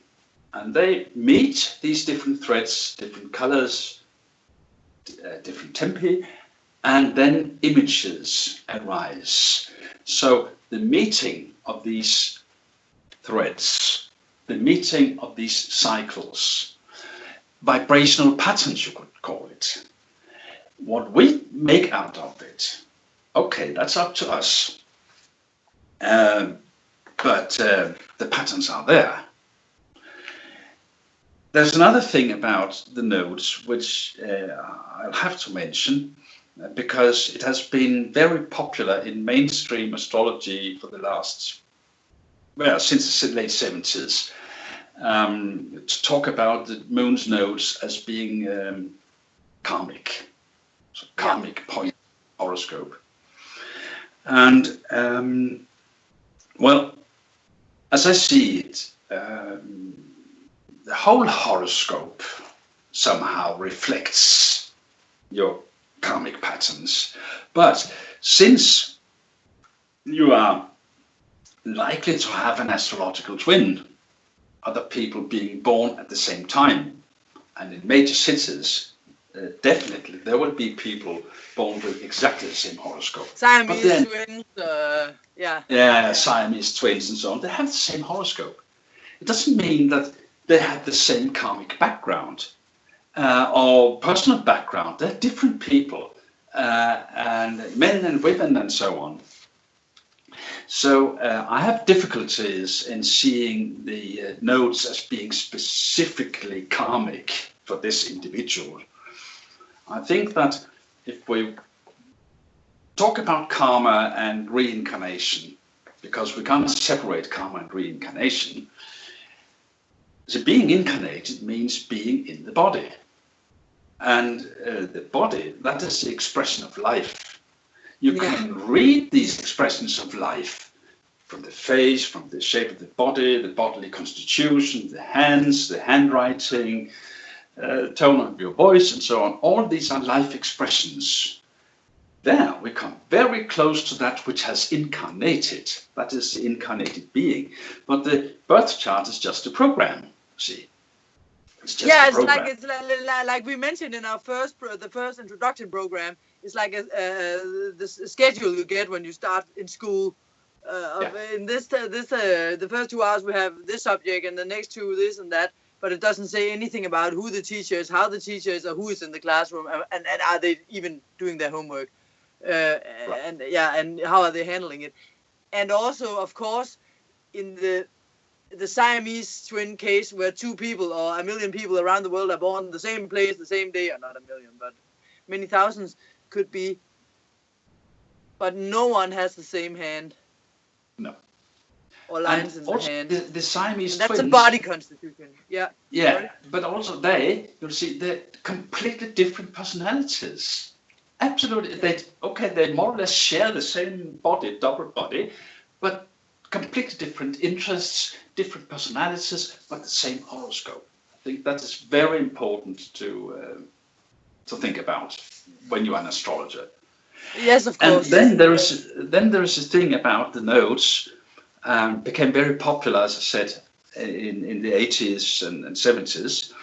And they meet, these different threads, different colors, different tempi, and then images arise. So the meeting of these threads, the meeting of these cycles, vibrational patterns you could call it. What we make out of it, okay, that's up to us. But the patterns are there. There's another thing about the nodes which I'll have to mention because it has been very popular in mainstream astrology for the last, well, since the late 70s, to talk about the moon's nodes as being karmic, so karmic point horoscope. And well, as I see it, the whole horoscope somehow reflects your karmic patterns. But since you are likely to have an astrological twin, other people being born at the same time, and in major cities, definitely there will be people born with exactly the same horoscope. Siamese twins, Yeah, Siamese twins and so on. They have the same horoscope. It doesn't mean that they have the same karmic background or personal background. They're different people, and men and women and so on. So I have difficulties in seeing the nodes as being specifically karmic for this individual. I think that if we talk about karma and reincarnation, because we can't separate karma and reincarnation, so being incarnated means being in the body. And the body, that is the expression of life. You can read these expressions of life from the face, from the shape of the bodily constitution, the hands, the handwriting, tone of your voice, and so on. All these are life expressions. There we come very close to that which has incarnated. That is the incarnated being. But the birth chart is just a program. See, it's like we mentioned in our the first introduction program. It's like the schedule you get when you start in school. In the first 2 hours we have this subject, and the next 2 this and that. But it doesn't say anything about who the teacher is, how the teacher is, or who is in the classroom, and are they even doing their homework, and how are they handling it, and also of course in the Siamese twin case where 2 people or a million people around the world are born in the same place, the same day, or not a million, but many thousands could be, but no one has the same hand. No. Or lines in the hand. The Siamese twins. That's a body constitution. Yeah. Yeah, sorry? But also you'll see, they're completely different personalities. Absolutely. They more or less share the same body, double body, but completely different interests, different personalities, but the same horoscope. I think that is very important to think about when you are an astrologer. Yes, of course. And then there is a thing about the nodes. Became very popular, as I said, in the 80s and 70s.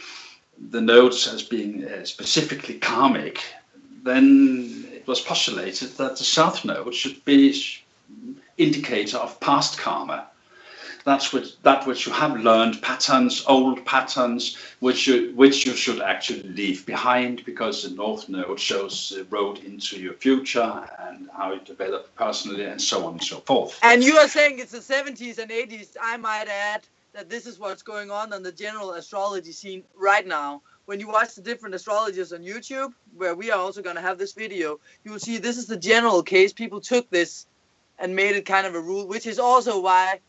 The nodes as being specifically karmic. Then it was postulated that the south node should be indicator of past karma. That which you have learned, patterns, old patterns, which you should actually leave behind, because the north node shows the road into your future and how you develop personally and so on and so forth. And you are saying it's the 70s and 80s. I might add that this is what's going on the general astrology scene right now. When you watch the different astrologers on YouTube, where we are also going to have this video, you will see this is the general case. People took this and made it kind of a rule, which is also why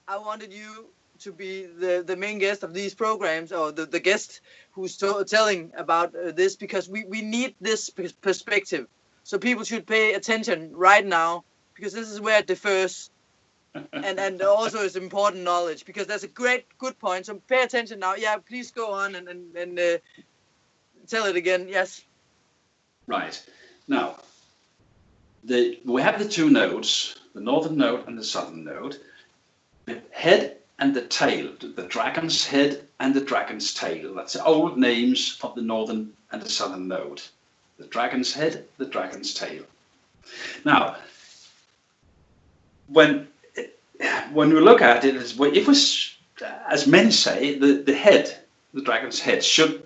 I wanted you to be the main guest of these programs, or the guest who's telling about this, because we need this perspective. So people should pay attention right now, because this is where it differs. and also is important knowledge, because that's a good point. So pay attention now. Yeah, please go on and tell it again. Yes. Right. Now, we have the 2 nodes, the northern node and the southern node. The head and the tail, the dragon's head and the dragon's tail. That's the old names of the northern and the southern node. The dragon's head, the dragon's tail. Now, when you look at it, if we, as many say, the head, the dragon's head, should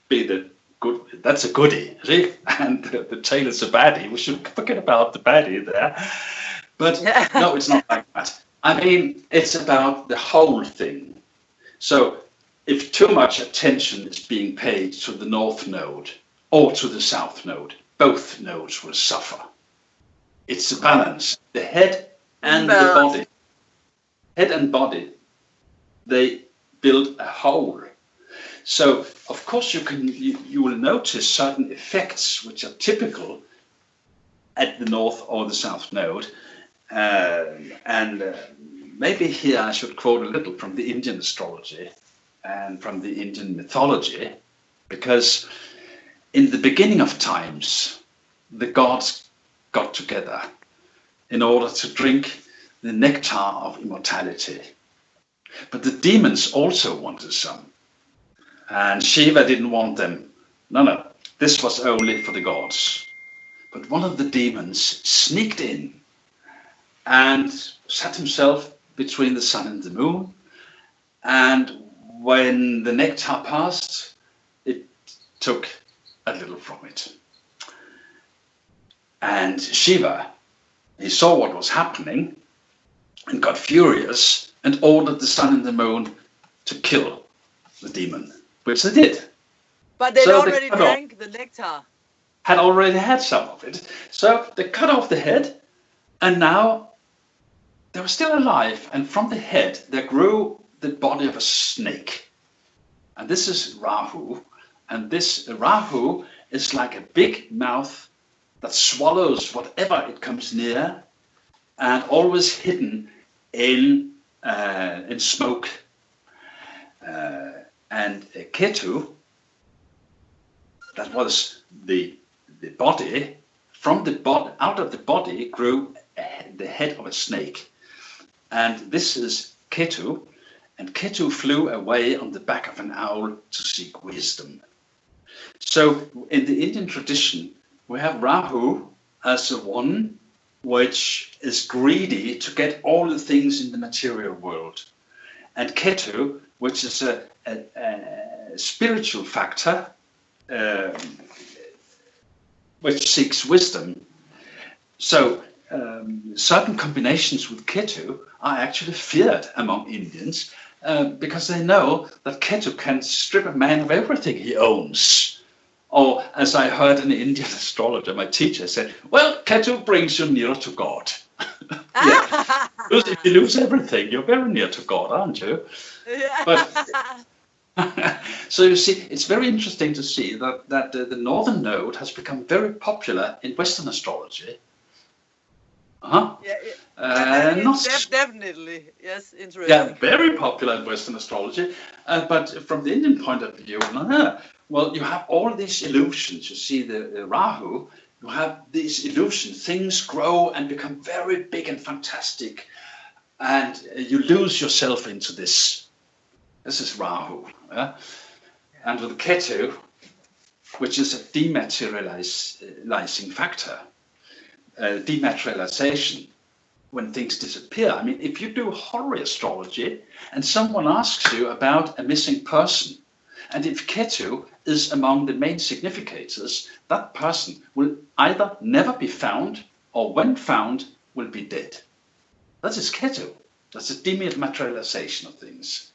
be the good. That's a goodie, see? And the tail is a baddie. We should forget about the baddie there. But no, it's not like that. I mean, it's about the whole thing. So if too much attention is being paid to the north node or to the south node, both nodes will suffer. It's a balance. The head and the body. Head and body, they build a whole. So of course you will notice certain effects which are typical at the north or the south node. Maybe here I should quote a little from the Indian astrology and from the Indian mythology, because in the beginning of times, the gods got together in order to drink the nectar of immortality. But the demons also wanted some. And Shiva didn't want them. No, this was only for the gods. But one of the demons sneaked in and sat himself between the sun and the moon. And when the nectar passed, it took a little from it. And Shiva, he saw what was happening and got furious and ordered the sun and the moon to kill the demon, which they did. But they'd already drank the nectar. Had already had some of it. So they cut off the head, and now they were still alive, and from the head there grew the body of a snake. And this is Rahu, and this Rahu is like a big mouth that swallows whatever it comes near, and always hidden in smoke. And Ketu, that was the body. From the body, out of the body grew the head of a snake. And this is Ketu, and Ketu flew away on the back of an owl to seek wisdom. So in the Indian tradition, we have Rahu as the one which is greedy to get all the things in the material world, and Ketu, which is a spiritual factor, which seeks wisdom. So certain combinations with Ketu are actually feared among Indians because they know that Ketu can strip a man of everything he owns. Or, as I heard an Indian astrologer, my teacher said, well, Ketu brings you nearer to God. Yeah. Because if you lose everything, you're very near to God, aren't you? Yeah. But, so you see, it's very interesting to see that the northern node has become very popular in Western astrology. Definitely, yes, interesting. Yeah, very popular in Western astrology. But from the Indian point of view, well, you have all these illusions. You see the Rahu, you have these illusions. Things grow and become very big and fantastic. And you lose yourself into this. This is Rahu. Yeah? And with Ketu, which is a dematerializing factor, dematerialization, when things disappear. I mean, if you do horary astrology and someone asks you about a missing person, and if Ketu is among the main significators, that person will either never be found, or when found, will be dead. That is Ketu. That's a dematerialization of things.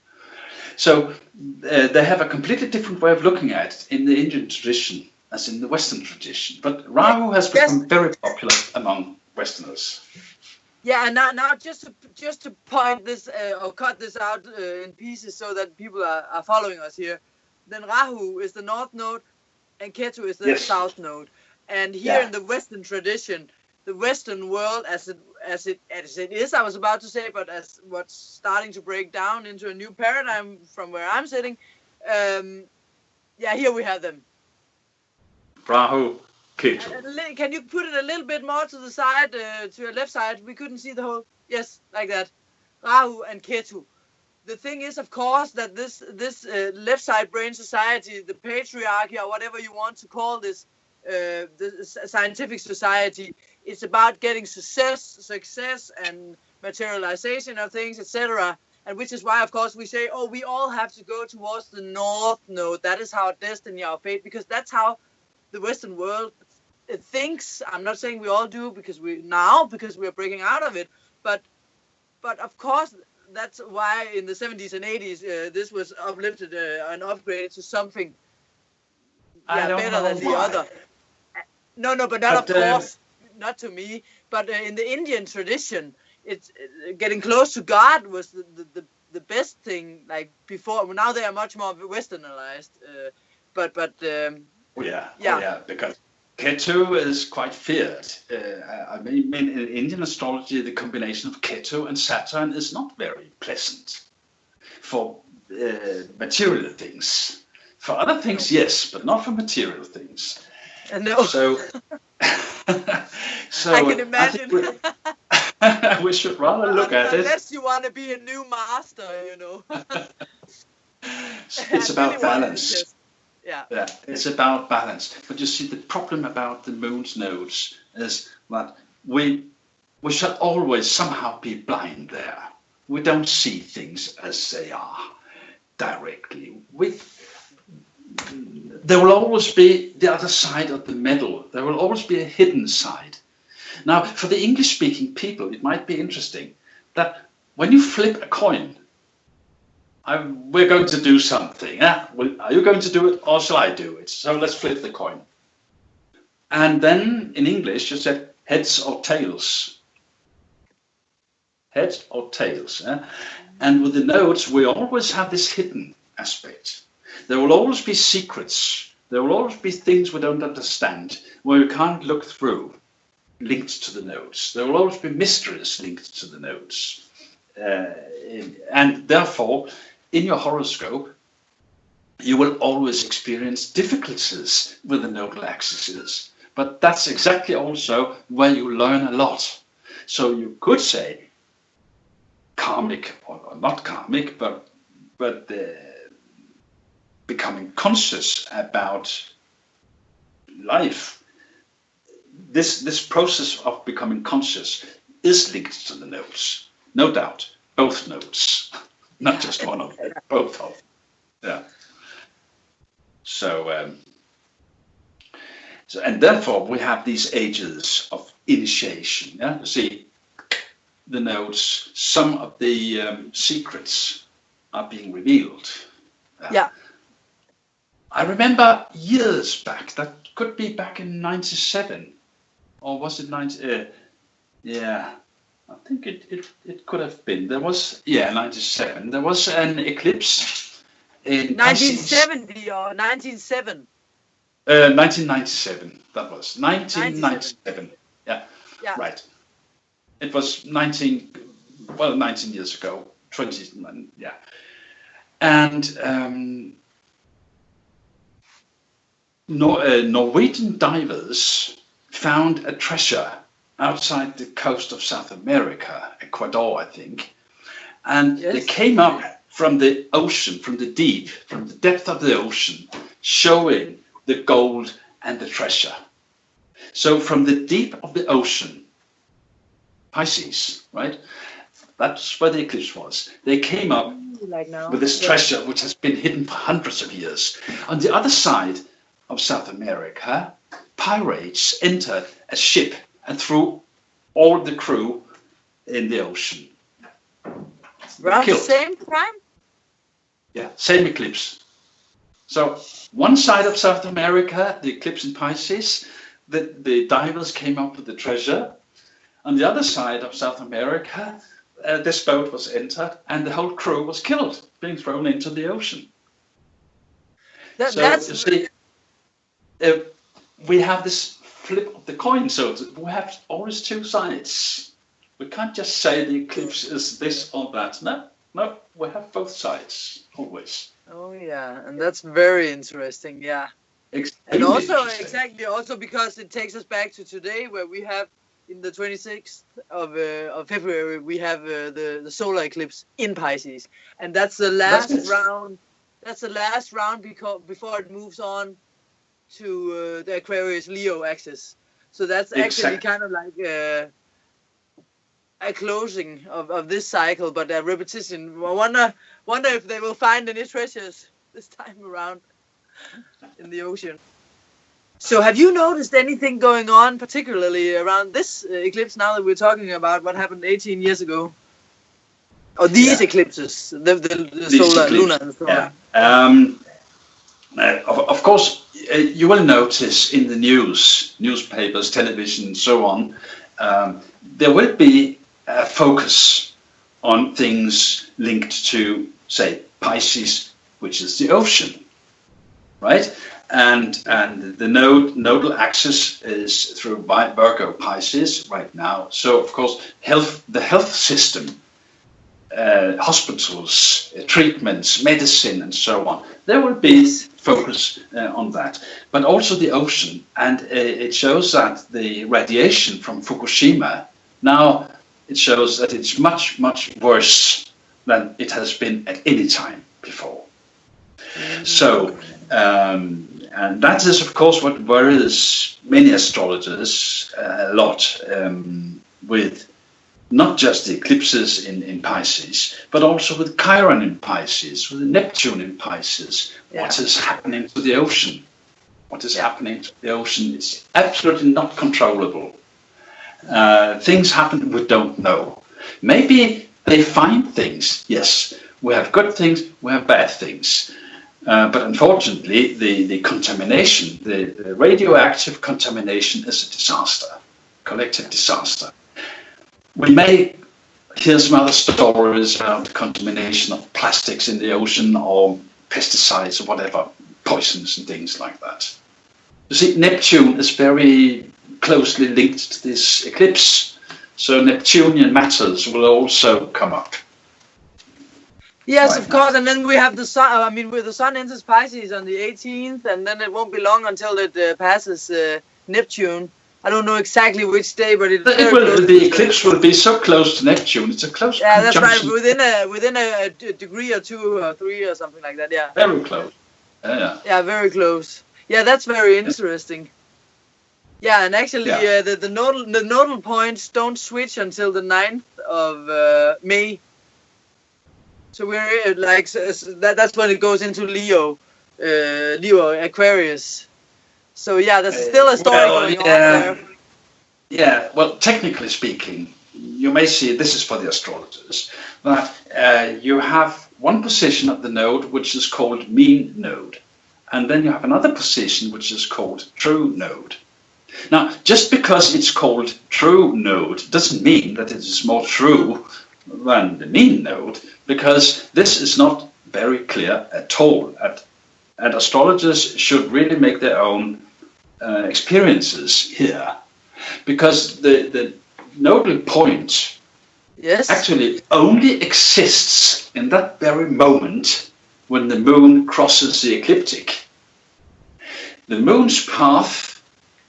So they have a completely different way of looking at it in the Indian tradition as in the Western tradition. But Rahu has become very popular among Westerners. Yeah, and now just to point this or cut this out in pieces so that people are following us here. Then Rahu is the north node, and Ketu is the south node. And here in the Western tradition, the Western world, as it is, I was about to say, but as what's starting to break down into a new paradigm from where I'm sitting, here we have them. Rahu, Ketu. Can you put it a little bit more to the side, to your left side? We couldn't see the whole. Yes, like that. Rahu and Ketu. the thing is, of course, that this left side brain society, the patriarchy, or whatever you want to call this, the scientific society, it's about getting success and materialization of things, etc. And which is why, of course, we say, oh, we all have to go towards the north node. That is our destiny, our fate, because that's how the Western world thinks. I'm not saying we all do because we're breaking out of it, but of course, that's why in the 70s and 80s this was uplifted and upgraded to something better than the other. No, but not of course, not to me. But in the Indian tradition, it's getting close to God was the best thing. Like before, now they are much more westernized. Because Ketu is quite feared. I mean, in Indian astrology, the combination of Ketu and Saturn is not very pleasant for material things. For other things, yes, but not for material things. No. So I can imagine. We should rather look at it. Unless you want to be a new master, It's about balance. Yeah, it's about balance. But you see, the problem about the moon's nodes is that we shall always somehow be blind there. We don't see things as they are directly. There will always be the other side of the medal. There will always be a hidden side. Now, for the English-speaking people, it might be interesting that when you flip a coin, we're going to do something. Yeah? Are you going to do it or shall I do it? So let's flip the coin. And then in English, you said heads or tails. Heads or tails. Yeah? And with the nodes, we always have this hidden aspect. There will always be secrets. There will always be things we don't understand, where we can't look through, linked to the nodes. There will always be mysteries linked to the nodes. And therefore, in your horoscope, you will always experience difficulties with the nodal axes. But that's exactly also where you learn a lot. So you could say karmic, or not karmic, but becoming conscious about life. This process of becoming conscious is linked to the nodes, no doubt, both nodes. Not just one of them, both of them. Yeah. So and therefore we have these ages of initiation. Yeah, you see, the nodes. Some of the secrets are being revealed. Yeah. I remember years back. That could be back in '97, or was it '90? Yeah. I think it could have been. There was, 97. There was an eclipse in 1970 or 1907. 1997. That was 1997. Yeah, right. It was 19 years ago. 20. Yeah, and Norwegian divers found a treasure outside the coast of South America, Ecuador, I think. And they came up from the ocean, from the deep, from the depth of the ocean, showing the gold and the treasure. So from the deep of the ocean, Pisces, right? That's where the eclipse was. They came up with this treasure, which has been hidden for hundreds of years. On the other side of South America, pirates entered a ship and threw all the crew in the ocean. Around the same time? Yeah, same eclipse. So one side of South America, the eclipse in Pisces, the divers came up with the treasure. On the other side of South America, this boat was entered and the whole crew was killed, being thrown into the ocean. You see, we have this flip of the coin, so we have always two sides. We can't just say the eclipse is this or that. No, we have both sides, always. Oh yeah, and that's very interesting, yeah. Extremely and also, interesting. exactly, also because it takes us back to today where we have, in the 26th of February, we have the solar eclipse in Pisces, and that's the last round. That's the last round before it moves on to the Aquarius Leo axis. So that's actually kind of like a closing of this cycle, but a repetition. I wonder if they will find any treasures this time around in the ocean. So have you noticed anything going on particularly around this eclipse now that we're talking about what happened 18 years ago? Or these eclipses, the solar, eclipse, lunar, and so on. Of course, you will notice in the newspapers, television, and so on, there will be a focus on things linked to, say, Pisces, which is the ocean, right? And the nodal axis is through Virgo Pisces right now. So of course, the health system, hospitals, treatments, medicine, and so on, there will be focus on that. But also the ocean, and it shows that the radiation from Fukushima now, it shows that it's much, much worse than it has been at any time before. So, and that is, of course, what worries many astrologers a lot, with not just the eclipses in Pisces, but also with Chiron in Pisces, with Neptune in Pisces. Yeah. What is happening to the ocean? What is happening to the ocean is absolutely not controllable. Things happen we don't know. Maybe they find things. Yes, we have good things, we have bad things. But unfortunately, the contamination, the radioactive contamination is a disaster, collective disaster. We may hear some other stories about the contamination of plastics in the ocean or pesticides or whatever, poisons and things like that. You see, Neptune is very closely linked to this eclipse, so Neptunian matters will also come up. Yes, of course, and then we have the sun. I mean, the sun enters Pisces on the 18th, and then it won't be long until it passes Neptune. I don't know exactly which day, but the eclipse will be so close to Neptune. It's a close conjunction. That's right. Within a degree or 2 or 3 or something like that. Yeah. Very close. Yeah, very close. Yeah, that's very interesting. Yeah, and actually, the nodal points don't switch until the 9th of May. So we're like that's when it goes into Leo Aquarius. So yeah, there's still a story going on there. Yeah, well, technically speaking, you may see this is for the astrologers, that you have one position of the node which is called mean node, and then you have another position which is called true node. Now, just because it's called true node doesn't mean that it is more true than the mean node, because this is not very clear at all. And astrologers should really make their own experiences here, because the nodal point actually only exists in that very moment when the moon crosses the ecliptic. The moon's path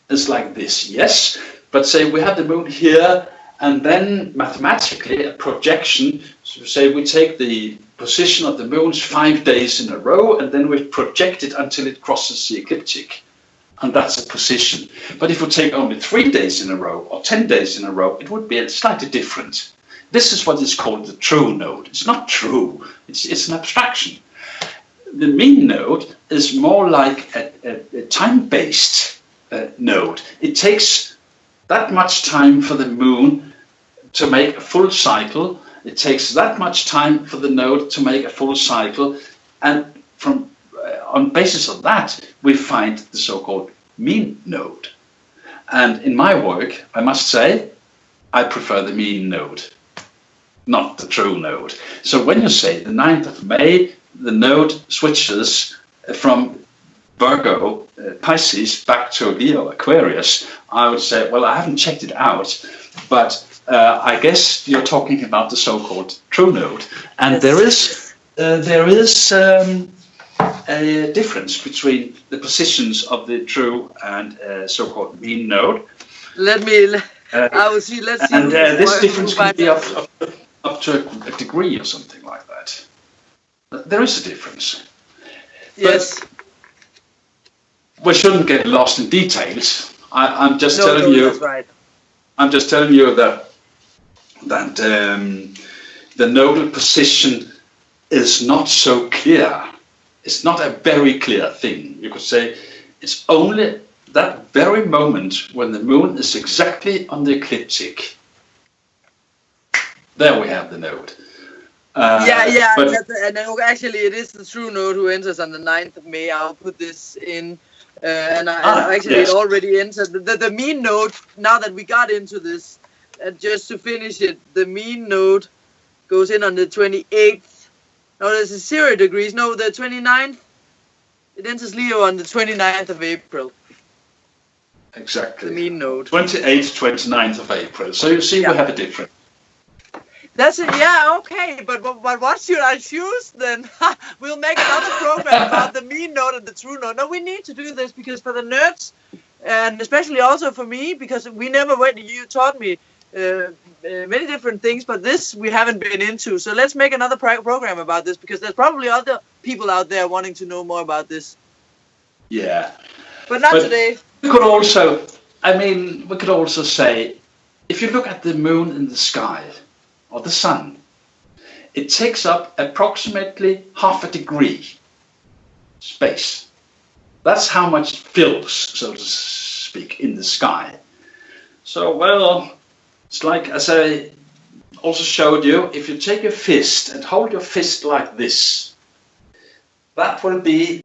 is like this, yes, but say we have the moon here, and then mathematically a projection, so say we take the position of the moon 5 days in a row, and then we project it until it crosses the ecliptic, and that's a position. But if we take only 3 days in a row or 10 days in a row, it would be slightly different. This is what is called the true node. It's not true, it's an abstraction. The mean node is more like a time-based node. It takes that much time for the moon to make a full cycle. It takes that much time for the node to make a full cycle, and on basis of that, we find the so-called mean node. And in my work, I must say, I prefer the mean node, not the true node. So when you say the 9th of May, the node switches from Virgo, Pisces, back to Leo, Aquarius, I would say, well, I haven't checked it out, but I guess you're talking about the so-called true node. And there is a difference between the positions of the true and so-called mean node. Let me I will see. Let's see. And this difference can be up to a degree or something like that. There is a difference. Yes. But we shouldn't get lost in details. I'm just telling you. That's right. I'm just telling you that the nodal position is not so clear. It's not a very clear thing. You could say it's only that very moment when the moon is exactly on the ecliptic. There we have the node. Yeah. But And then actually, it is the true node who enters on the 9th of May. I'll put this in. It already entered. The mean node, now that we got into this, just to finish it, the mean node goes in on the 28th. No, there's a 0 degrees. No, the 29th. It enters Leo on the 29th of April. Exactly. The mean node. 28th, 29th of April. So you see we have a difference. That's it. Yeah, okay. But what should I choose then? We'll make another program about the mean node and the true node. No, we need to do this because for the nerds, and especially also for me, because we never went. You taught me many different things, but this we haven't been into. So let's make another program about this because there's probably other people out there wanting to know more about this. Yeah. But not today. We could also say, if you look at the moon in the sky, or the sun, it takes up approximately half a degree space. That's how much it fills, so to speak, in the sky. So, well, it's like, as I also showed you, if you take your fist and hold your fist like this, that will be